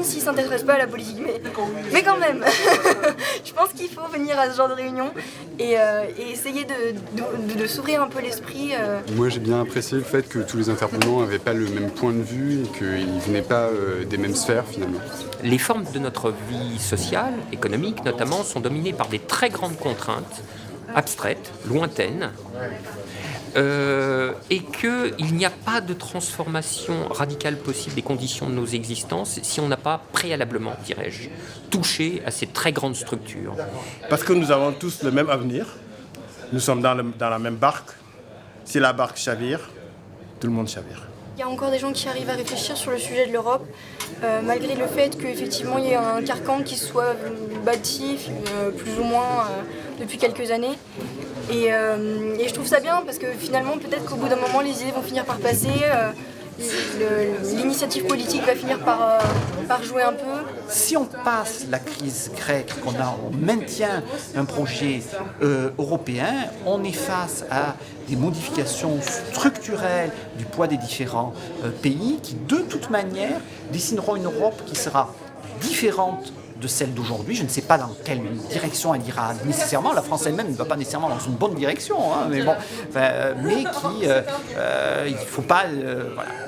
même s'ils ne s'intéressent pas à la politique, mais quand même, je pense qu'il faut venir à ce genre de réunion et essayer de s'ouvrir un peu l'esprit. Moi j'ai bien apprécié le fait que tous les intervenants n'avaient pas le même point de vue et qu'ils ne venaient pas des mêmes sphères finalement. Les formes de notre vie sociale, économique notamment, sont dominées par des très grandes contraintes, abstraites, lointaines, et qu'il n'y a pas de transformation radicale possible des conditions de nos existences si on n'a pas préalablement, dirais-je, touché à ces très grandes structures. Parce que nous avons tous le même avenir, nous sommes dans la même barque. Si la barque chavire, tout le monde chavire. Il y a encore des gens qui arrivent à réfléchir sur le sujet de l'Europe, malgré le fait qu'effectivement il y a un carcan qui soit bâti plus ou moins depuis quelques années. Et je trouve ça bien parce que finalement peut-être qu'au bout d'un moment les idées vont finir par passer, l'initiative politique va finir par jouer un peu. Si on passe la crise grecque, on maintient un projet européen, on est face à des modifications structurelles du poids des différents pays qui, de toute manière, dessineront une Europe qui sera différente de celle d'aujourd'hui. Je ne sais pas dans quelle direction elle ira nécessairement. La France elle-même ne va pas nécessairement dans une bonne direction, hein, mais bon, il ne faut pas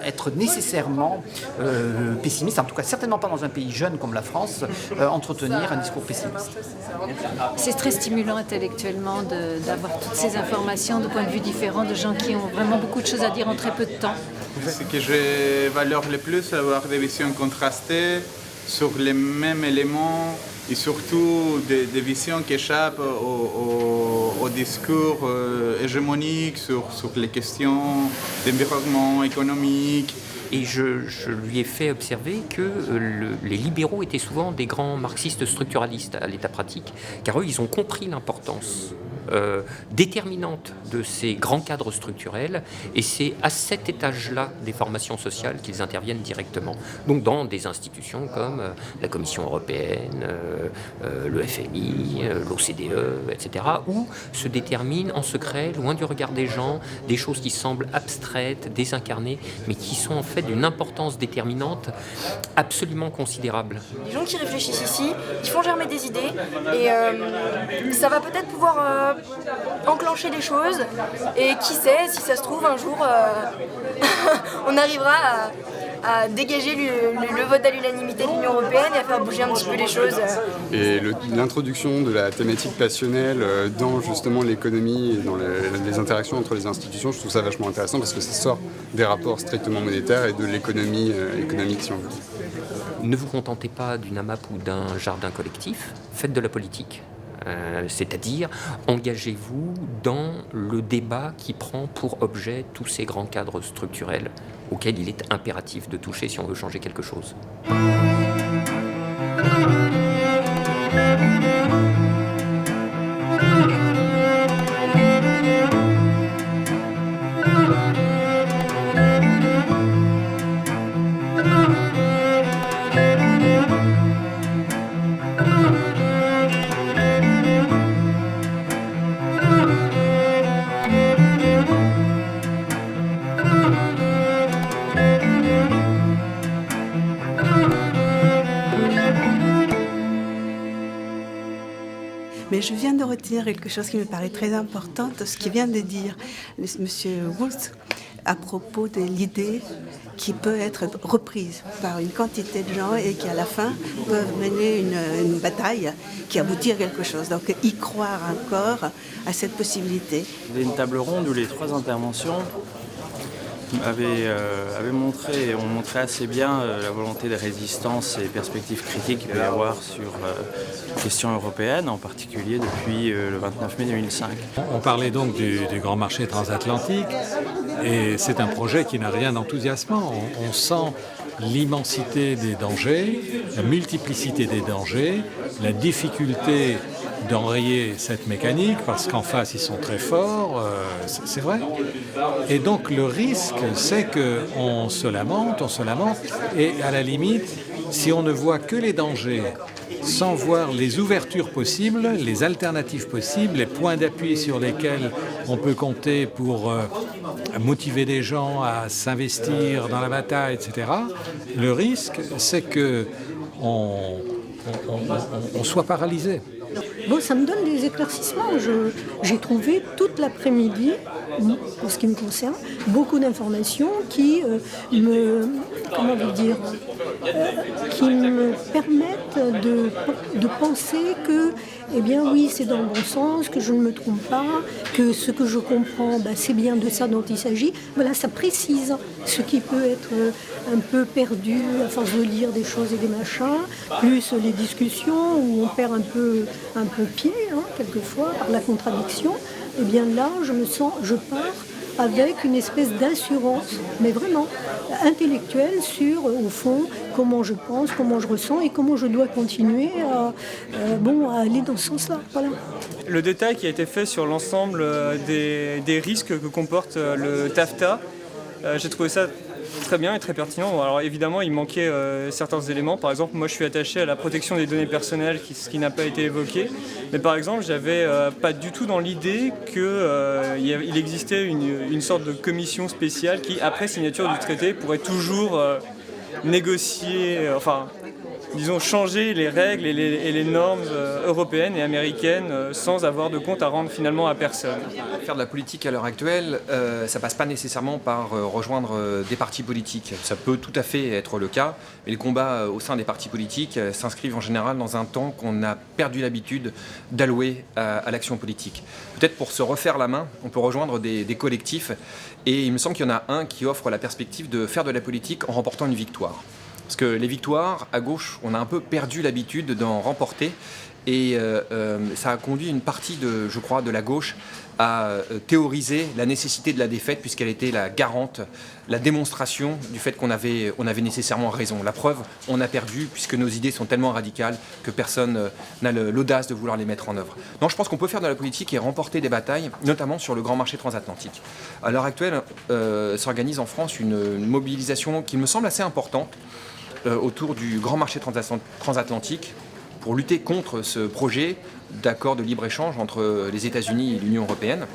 être nécessairement pessimiste, en tout cas certainement pas dans un pays jeune comme la France, entretenir un discours pessimiste. C'est très stimulant intellectuellement d'avoir toutes ces informations de points de vue différents, de gens qui ont vraiment beaucoup de choses à dire en très peu de temps. Ce que je valore le plus, c'est d'avoir des visions contrastées sur les mêmes éléments et surtout des visions qui échappent au discours hégémonique sur les questions d'environnement économique. Et je lui ai fait observer que les libéraux étaient souvent des grands marxistes structuralistes à l'état pratique, car eux, ils ont compris l'importance déterminante de ces grands cadres structurels, et c'est à cet étage-là des formations sociales qu'ils interviennent directement. Donc dans des institutions comme la Commission européenne, le FMI, l'OCDE, etc., où se déterminent en secret, loin du regard des gens, des choses qui semblent abstraites, désincarnées, mais qui sont en fait d'une importance déterminante absolument considérable. Les gens qui réfléchissent ici, ils font germer des idées, et ça va peut-être pouvoir enclencher des choses, et qui sait, si ça se trouve un jour on arrivera à dégager le vote à l'unanimité de l'Union européenne et à faire bouger un petit peu les choses. Et l'introduction de la thématique passionnelle dans justement l'économie et dans les interactions entre les institutions, je trouve ça vachement intéressant parce que ça sort des rapports strictement monétaires et de l'économie économique, si on veut. Ne vous contentez pas d'une AMAP ou d'un jardin collectif, faites de la politique. C'est-à-dire, engagez-vous dans le débat qui prend pour objet tous ces grands cadres structurels auxquels il est impératif de toucher si on veut changer quelque chose. Mais je viens de retenir quelque chose qui me paraît très important, ce qu'il vient de dire M. Wulff à propos de l'idée qui peut être reprise par une quantité de gens et qui à la fin peuvent mener une bataille qui aboutit à quelque chose. Donc y croire encore à cette possibilité. Il y a une table ronde où les trois interventions ont montré assez bien la volonté de résistance et perspectives critiques qu'il peut y avoir sur la question européenne, en particulier depuis le 29 mai 2005. On parlait donc du grand marché transatlantique, et c'est un projet qui n'a rien d'enthousiasmant. On sent l'immensité des dangers, la multiplicité des dangers, la difficulté d'enrayer cette mécanique, parce qu'en face, ils sont très forts, c'est vrai. Et donc, le risque, c'est qu'on se lamente, et à la limite, si on ne voit que les dangers, sans voir les ouvertures possibles, les alternatives possibles, les points d'appui sur lesquels on peut compter pour motiver des gens à s'investir dans la bataille, etc., le risque, c'est que on soit paralysé. Bon, ça me donne des éclaircissements. J'ai trouvé toute l'après-midi, en ce qui me concerne, beaucoup d'informations qui me permettent de penser que, eh bien oui, c'est dans le bon sens, que je ne me trompe pas, que ce que je comprends, c'est bien de ça dont il s'agit. Voilà, ça précise ce qui peut être un peu perdu à force de lire des choses et des machins, plus les discussions où on perd un peu pied, quelquefois, par la contradiction. Eh bien là, je pars avec une espèce d'assurance, mais vraiment intellectuelle, sur, au fond, comment je pense, comment je ressens et comment je dois continuer à aller dans ce sens-là. Voilà. Le détail qui a été fait sur l'ensemble des risques que comporte le TAFTA, j'ai trouvé ça très bien et très pertinent. Alors évidemment, il manquait certains éléments. Par exemple, moi je suis attaché à la protection des données personnelles, ce qui n'a pas été évoqué. Mais par exemple, j'avais pas du tout dans l'idée qu'il existait une sorte de commission spéciale qui, après signature du traité, pourrait toujours négocier, changer les règles et les normes européennes et américaines sans avoir de compte à rendre finalement à personne. Faire de la politique à l'heure actuelle, ça passe pas nécessairement par rejoindre des partis politiques. Ça peut tout à fait être le cas, mais les combats au sein des partis politiques s'inscrivent en général dans un temps qu'on a perdu l'habitude d'allouer à l'action politique. Peut-être pour se refaire la main, on peut rejoindre des collectifs, et il me semble qu'il y en a un qui offre la perspective de faire de la politique en remportant une victoire. Parce que les victoires, à gauche, on a un peu perdu l'habitude d'en remporter, et ça a conduit une partie de la gauche à théoriser la nécessité de la défaite, puisqu'elle était la garante, la démonstration du fait qu'on avait nécessairement raison. La preuve, on a perdu, puisque nos idées sont tellement radicales que personne n'a l'audace de vouloir les mettre en œuvre. Donc je pense qu'on peut faire de la politique et remporter des batailles, notamment sur le grand marché transatlantique. À l'heure actuelle, s'organise en France une mobilisation qui me semble assez importante autour du grand marché transatlantique pour lutter contre ce projet d'accord de libre-échange entre les États-Unis et l'Union européenne.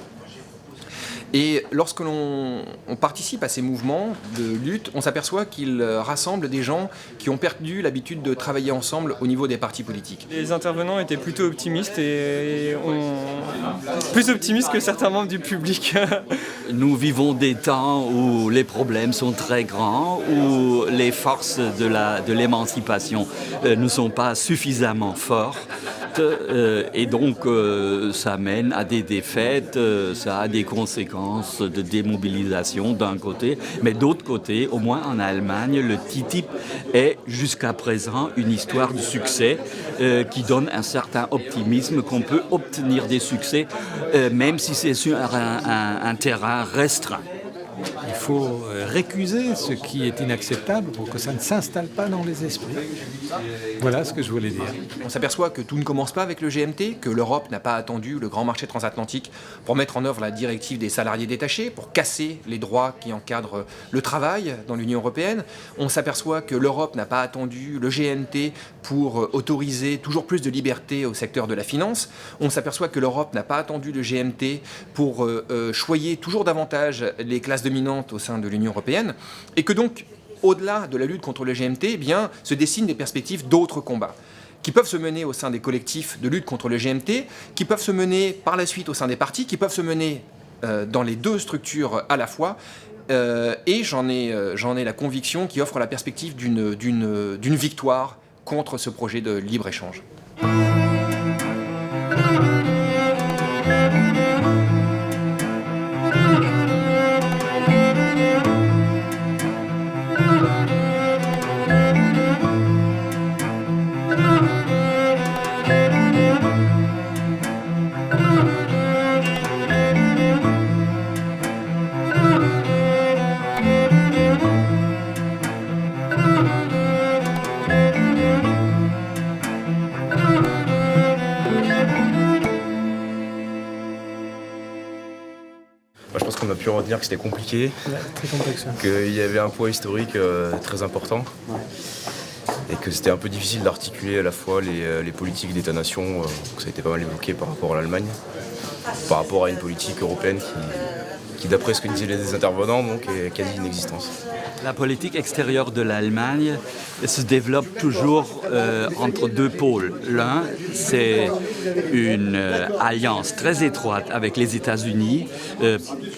Et lorsque l'on participe à ces mouvements de lutte, on s'aperçoit qu'ils rassemblent des gens qui ont perdu l'habitude de travailler ensemble au niveau des partis politiques. Les intervenants étaient plutôt optimistes plus optimistes que certains membres du public. Nous vivons des temps où les problèmes sont très grands, où les forces de l'émancipation ne sont pas suffisamment fortes. Et donc ça mène à des défaites, ça a des conséquences de démobilisation d'un côté, mais d'autre côté, au moins en Allemagne, le TTIP est jusqu'à présent une histoire de succès qui donne un certain optimisme qu'on peut obtenir des succès, même si c'est sur un terrain restreint. Il faut récuser ce qui est inacceptable pour que ça ne s'installe pas dans les esprits. Voilà ce que je voulais dire. On s'aperçoit que tout ne commence pas avec le GMT, que l'Europe n'a pas attendu le grand marché transatlantique pour mettre en œuvre la directive des salariés détachés, pour casser les droits qui encadrent le travail dans l'Union européenne. On s'aperçoit que l'Europe n'a pas attendu le GMT pour autoriser toujours plus de liberté au secteur de la finance. On s'aperçoit que l'Europe n'a pas attendu le GMT pour choyer toujours davantage les classes dominantes au sein de l'Union européenne, et que donc, au-delà de la lutte contre le GMT, se dessinent des perspectives d'autres combats qui peuvent se mener au sein des collectifs de lutte contre le GMT, qui peuvent se mener par la suite au sein des partis, qui peuvent se mener dans les deux structures à la fois, et j'en ai la conviction qui offre la perspective d'une victoire contre ce projet de libre-échange. On a pu retenir que c'était compliqué, très complexe, qu'il y avait un poids historique très important, et que c'était un peu difficile d'articuler à la fois les politiques d'État-nation, que ça a été pas mal évoqué par rapport à l'Allemagne, par rapport à une politique européenne qui d'après ce que disaient les intervenants, donc, est quasi inexistante. La politique extérieure de l'Allemagne se développe toujours entre deux pôles. L'un, c'est une alliance très étroite avec les États-Unis,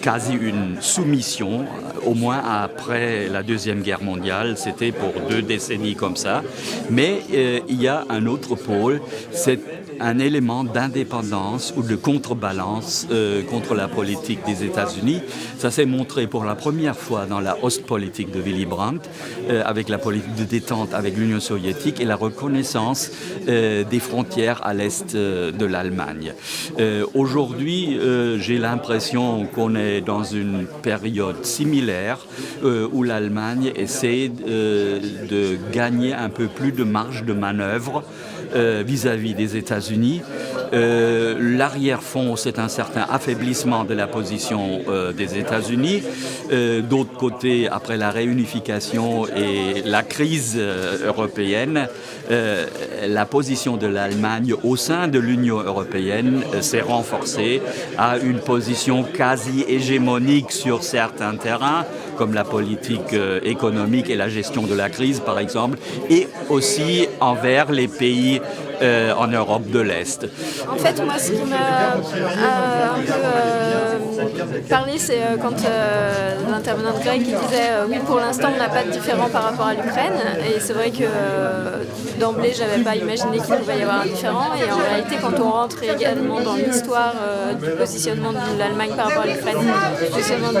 quasi une soumission, au moins après la Deuxième Guerre mondiale, c'était pour 2 décennies comme ça. Mais il y a un autre pôle, c'est un élément d'indépendance ou de contrebalance contre la politique des États-Unis. Ça s'est montré pour la première fois dans la Ostpolitik de Willy Brandt, avec la politique de détente avec l'Union soviétique et la reconnaissance des frontières à l'est de l'Allemagne. Aujourd'hui, j'ai l'impression qu'on est dans une période similaire où l'Allemagne essaie de gagner un peu plus de marge de manœuvre vis-à-vis des États-Unis. L'arrière-fond, c'est un certain affaiblissement de la position des États-Unis. D'autre côté, après la réunification et la crise européenne, la position de l'Allemagne au sein de l'Union européenne s'est renforcée à une position quasi hégémonique sur certains terrains, comme la politique économique et la gestion de la crise, par exemple, et aussi envers les pays en Europe de l'Est. En fait, moi, ce qui m'a un peu parlé, c'est quand l'intervenant grec disait oui, pour l'instant, on n'a pas de différent par rapport à l'Ukraine. Et c'est vrai que d'emblée, je n'avais pas imaginé qu'il pouvait y avoir un différent. Et en réalité, quand on rentre également dans l'histoire du positionnement de l'Allemagne par rapport à l'Ukraine, du positionnement de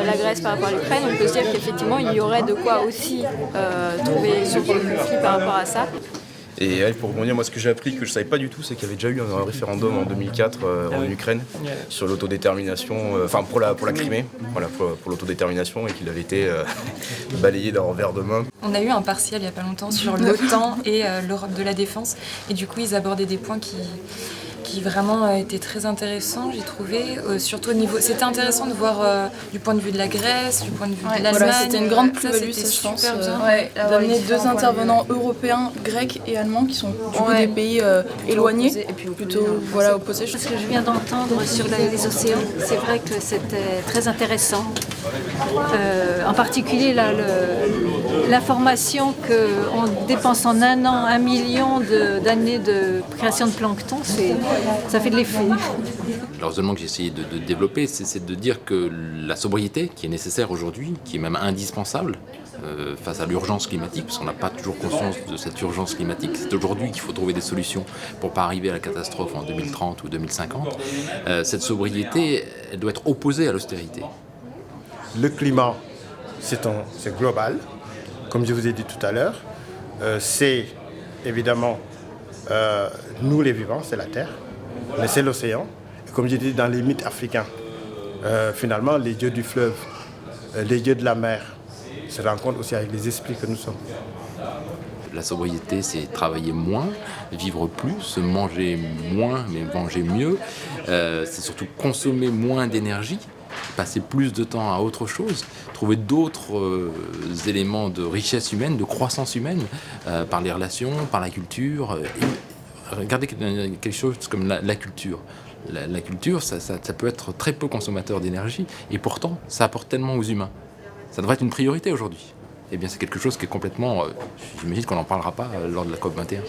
la Grèce par rapport à l'Ukraine, on peut se dire qu'effectivement, il y aurait de quoi aussi trouver ce conflit par rapport à ça. Et pour rebondir, moi ce que j'ai appris que je ne savais pas du tout, c'est qu'il y avait déjà eu un référendum en 2004 en Ukraine sur l'autodétermination, enfin pour la Crimée, voilà, pour l'autodétermination, et qu'il avait été balayé d'un revers de main. On a eu un partiel il n'y a pas longtemps sur l'OTAN et l'Europe de la défense, et du coup ils abordaient des points qui vraiment étaient très intéressants, j'ai trouvé, surtout au niveau... C'était intéressant de voir du point de vue de la Grèce, du point de vue de l'Allemagne. Voilà, c'était une grande plus-value, ça, je pense, d'amener 2 intervenants européens, grecs et allemands, qui sont du coup des pays éloignés, et puis plutôt opposés. Ce que je viens d'entendre sur les océans, c'est vrai que c'était très intéressant. En particulier l'information qu'on dépense en un an 1 million d'années de création de plancton, ça fait de l'effet. Le raisonnement que j'ai essayé de développer, c'est de dire que la sobriété qui est nécessaire aujourd'hui, qui est même indispensable face à l'urgence climatique, parce qu'on n'a pas toujours conscience de cette urgence climatique, c'est aujourd'hui qu'il faut trouver des solutions pour ne pas arriver à la catastrophe en 2030 ou 2050. Cette sobriété, elle doit être opposée à l'austérité. Le climat, c'est global, comme je vous ai dit tout à l'heure. C'est évidemment nous les vivants, c'est la Terre, mais c'est l'océan. Et comme j'ai dit dans les mythes africains, finalement les dieux du fleuve, les dieux de la mer se rencontrent aussi avec les esprits que nous sommes. La sobriété, c'est travailler moins, vivre plus, manger moins, mais manger mieux. C'est surtout consommer moins d'énergie, passer plus de temps à autre chose, trouver d'autres éléments de richesse humaine, de croissance humaine, par les relations, par la culture. Regardez quelque chose comme la culture. La culture, ça peut être très peu consommateur d'énergie, et pourtant, ça apporte tellement aux humains. Ça devrait être une priorité aujourd'hui. Eh bien, c'est quelque chose qui est complètement... j'imagine qu'on n'en parlera pas lors de la COP21.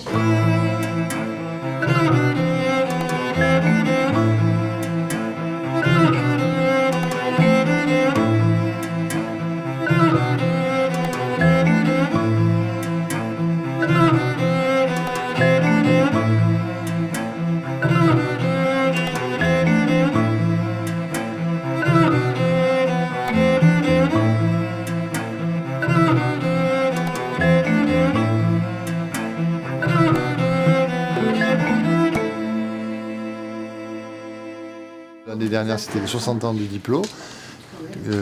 L'année dernière, c'était les 60 ans du Diplo,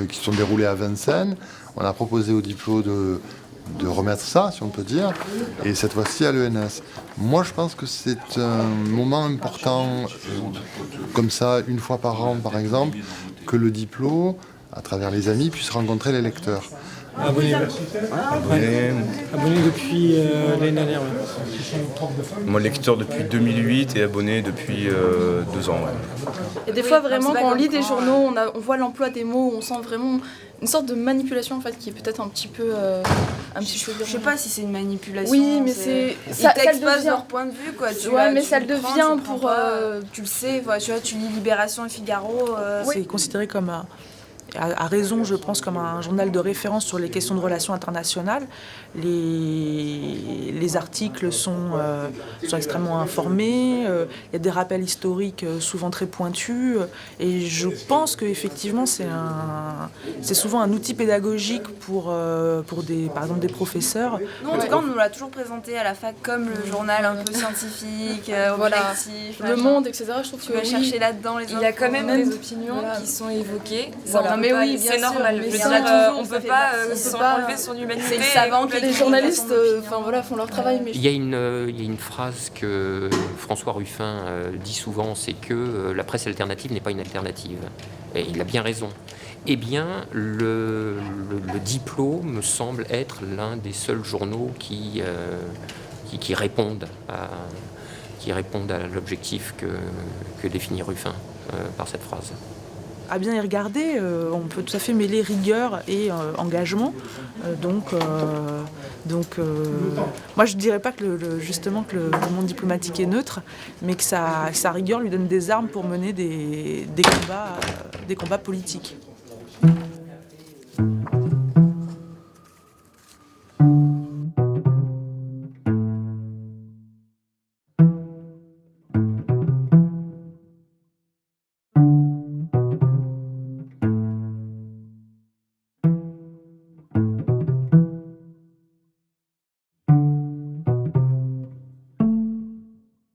qui se sont déroulés à Vincennes. On a proposé au Diplo de remettre ça, si on peut dire, et cette fois-ci à l'ENS. Moi, je pense que c'est un moment important, comme ça, une fois par an, par exemple, que le Diplo, à travers les amis, puisse rencontrer les lecteurs. Abonné. Abonné depuis l'année dernière. Moi, lecteur depuis 2008 et abonné depuis 2 ans. Ouais. Et des fois, vraiment, quand on lit des journaux, on voit l'emploi des mots, on sent vraiment une sorte de manipulation en fait, qui est peut-être un petit peu. Je sais pas si c'est une manipulation. Oui, mais c'est. Ils t'exposent leur point de vue, quoi. Mais ça le devient pour. Tu le sais, tu vois, tu lis Libération et Figaro. C'est considéré comme à raison, je pense, comme un journal de référence sur les questions de relations internationales. Les articles sont extrêmement informés, il y a des rappels historiques souvent très pointus, et je pense qu'effectivement c'est souvent un outil pédagogique pour par exemple des professeurs. Nous, en tout cas, on nous l'a toujours présenté à la fac comme le journal un peu scientifique, objectif, Le Monde, etc. Je trouve tu vas chercher là-dedans les infos. Il y a quand même des opinions qui sont évoquées. Voilà. Mais oui, c'est normal. On ne peut pas enlever son humanité. C'est savant que les journalistes font leur travail. Mais il y a une phrase que François Ruffin dit souvent, c'est que la presse alternative n'est pas une alternative. Et il a bien raison. Eh bien, le Diplo me semble être l'un des seuls journaux qui répondent à l'objectif que définit Ruffin par cette phrase. À bien y regarder, on peut tout à fait mêler rigueur et engagement. Moi, je ne dirais pas que justement que le monde diplomatique est neutre, mais que sa rigueur lui donne des armes pour mener des combats politiques.